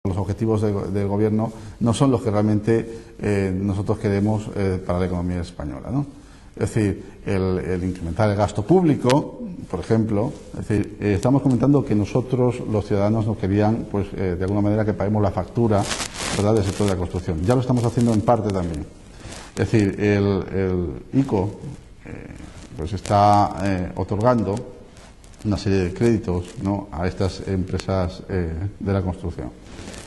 Los objetivos del gobierno no son los que realmente nosotros queremos para la economía española, ¿no? Es decir, el incrementar el gasto público, por ejemplo. Es decir, estamos comentando que nosotros, los ciudadanos, nos querían, pues, de alguna manera, que paguemos la factura, ¿verdad?, del sector de la construcción. Ya lo estamos haciendo en parte también. Es decir, el ICO pues está otorgando una serie de créditos, ¿no?, a estas empresas de la construcción.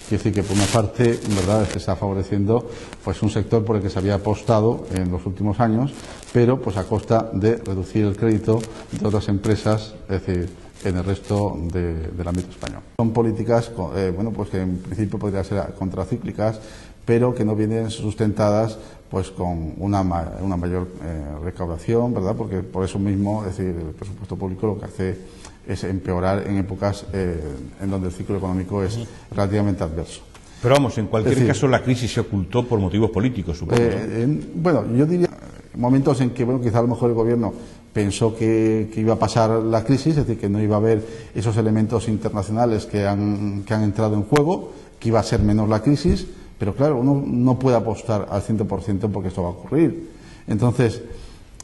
Quiere decir que, por una parte, en verdad, se está favoreciendo, pues, un sector por el que se había apostado en los últimos años, pero, pues, a costa de reducir el crédito de otras empresas, es decir, en el resto del ámbito español. Son políticas, bueno, pues, que en principio podrían ser contracíclicas, pero que no vienen sustentadas, pues, con una mayor recaudación, ¿verdad? Porque por eso mismo, es decir, el presupuesto público lo que hace es empeorar en épocas en donde el ciclo económico es relativamente adverso. Pero vamos, en cualquier caso la crisis se ocultó por motivos políticos, supongo, ¿no? Bueno, yo diría momentos en que, bueno, quizá a lo mejor el gobierno pensó que iba a pasar la crisis, es decir, que no iba a haber esos elementos internacionales que han entrado en juego, que iba a ser menor la crisis, pero claro, uno no puede apostar al 100% porque esto va a ocurrir. Entonces,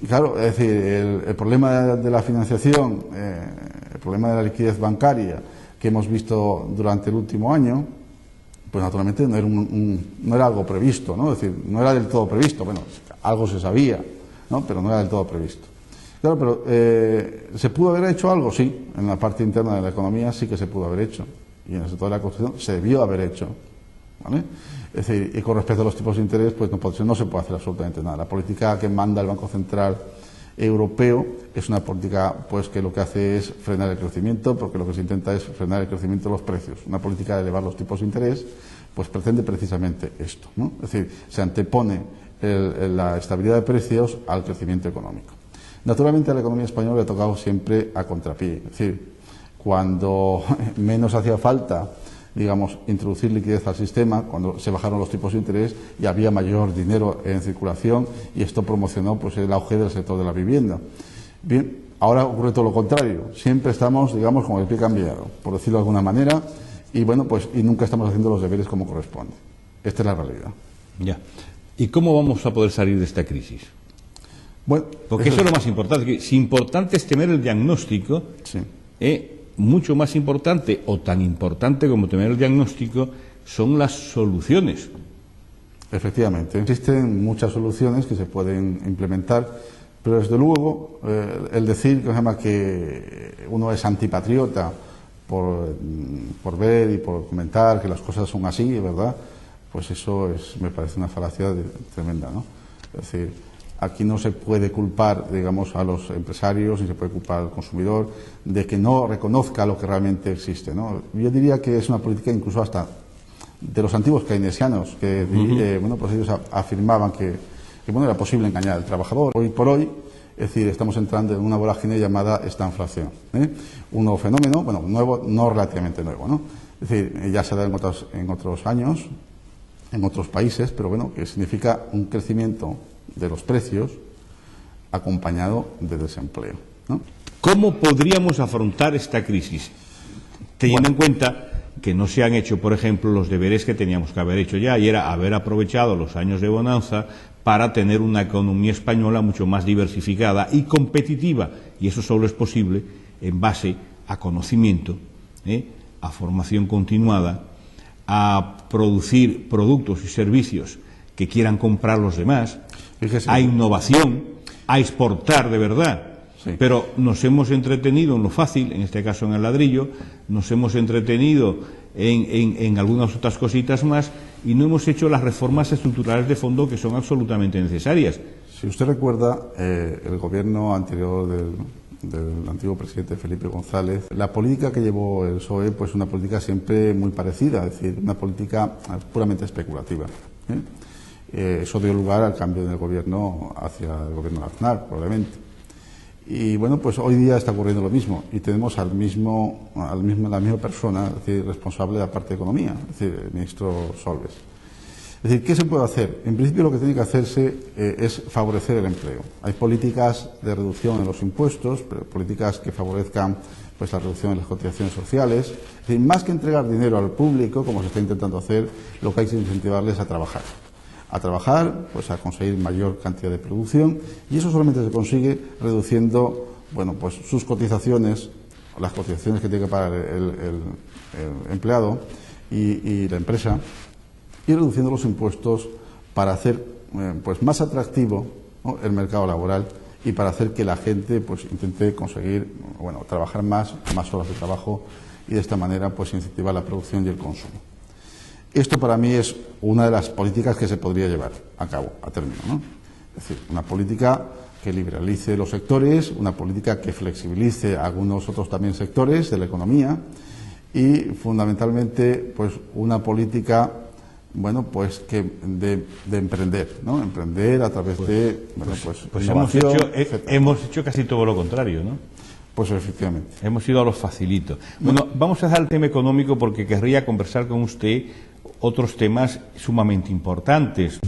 claro, es decir, el problema de la financiación, el problema de la liquidez bancaria que hemos visto durante el último año, pues naturalmente no era algo previsto, ¿no? Es decir, no era del todo previsto. Bueno, algo se sabía, ¿no?, pero no era del todo previsto. Claro, pero ¿se pudo haber hecho algo? Sí, en la parte interna de la economía sí que se pudo haber hecho. Y en el sector de la construcción se debió haber hecho, ¿vale? Es decir, y con respecto a los tipos de interés, pues no se puede hacer absolutamente nada. La política que manda el Banco Central Europeo es una política, pues, que lo que hace es frenar el crecimiento, porque lo que se intenta es frenar el crecimiento de los precios. Una política de elevar los tipos de interés, pues pretende precisamente esto, ¿no? Es decir, se antepone la estabilidad de precios al crecimiento económico. Naturalmente a la economía española le ha tocado siempre a contrapié. Es decir, cuando menos hacía falta, digamos, introducir liquidez al sistema, cuando se bajaron los tipos de interés y había mayor dinero en circulación, y esto promocionó, pues, el auge del sector de la vivienda. Bien, ahora ocurre todo lo contrario. Siempre estamos, digamos, con el pie cambiado, por decirlo de alguna manera, y bueno, pues, y nunca estamos haciendo los deberes como corresponde. Esta es la realidad. Ya. ¿Y cómo vamos a poder salir de esta crisis? Bueno, porque eso es lo más importante. Que si importante es tener el diagnóstico, sí, mucho más importante, o tan importante como tener el diagnóstico, son las soluciones. Efectivamente, existen muchas soluciones que se pueden implementar, pero desde luego el decir que uno es antipatriota por ver y por comentar que las cosas son así, ¿verdad?, pues eso me parece una falacia tremenda, ¿no? Es decir, aquí no se puede culpar, digamos, a los empresarios, ni se puede culpar al consumidor de que no reconozca lo que realmente existe, ¿no? Yo diría que es una política incluso hasta de los antiguos keynesianos, que bueno, pues ellos afirmaban que bueno, era posible engañar al trabajador. Hoy por hoy, es decir, estamos entrando en una vorágine llamada estanflación, un nuevo fenómeno, bueno, nuevo, no relativamente nuevo, ¿no? Es decir, ya se da en otros años, en otros países, pero bueno, que significa un crecimiento de los precios acompañado de desempleo, ¿no? ¿Cómo podríamos afrontar esta crisis? Teniendo en cuenta que no se han hecho, por ejemplo, los deberes que teníamos que haber hecho ya, y era haber aprovechado los años de bonanza para tener una economía española mucho más diversificada y competitiva, y eso solo es posible en base a conocimiento, a formación continuada, a producir productos y servicios que quieran comprar los demás, a innovación, a exportar de verdad. Sí. Pero nos hemos entretenido en lo fácil, en este caso en el ladrillo, nos hemos entretenido en algunas otras cositas más, y no hemos hecho las reformas estructurales de fondo que son absolutamente necesarias. Si usted recuerda, el gobierno anterior del antiguo presidente Felipe González, la política que llevó el PSOE, pues una política siempre muy parecida, es decir, una política puramente especulativa, eso dio lugar al cambio del gobierno hacia el gobierno de Aznar, probablemente. Y bueno, pues hoy día está ocurriendo lo mismo, y tenemos la misma persona, es decir, responsable de la parte de economía, es decir, el ministro Solbes. Es decir, ¿qué se puede hacer? En principio lo que tiene que hacerse es favorecer el empleo. Hay políticas de reducción en los impuestos, pero políticas que favorezcan pues la reducción de las cotizaciones sociales. Es decir, más que entregar dinero al público, como se está intentando hacer, lo que hay que incentivarles a trabajar. A trabajar, pues a conseguir mayor cantidad de producción, y eso solamente se consigue reduciendo, bueno, pues sus cotizaciones, las cotizaciones que tiene que pagar el empleado y la empresa, y reduciendo los impuestos para hacer pues más atractivo, ¿no?, el mercado laboral, y para hacer que la gente pues intente conseguir, bueno, trabajar más horas de trabajo, y de esta manera pues incentivar la producción y el consumo. Esto para mí es una de las políticas que se podría llevar a cabo, a término, ¿no? Es decir, una política que liberalice los sectores, una política que flexibilice algunos otros también sectores de la economía, y fundamentalmente pues una política, bueno, pues que de emprender, ¿no? Emprender a través de, bueno, pues innovación, hemos hecho casi todo lo contrario, ¿no? Pues efectivamente. Hemos ido a los facilitos. Bueno, vamos a dejar el tema económico porque querría conversar con usted otros temas sumamente importantes.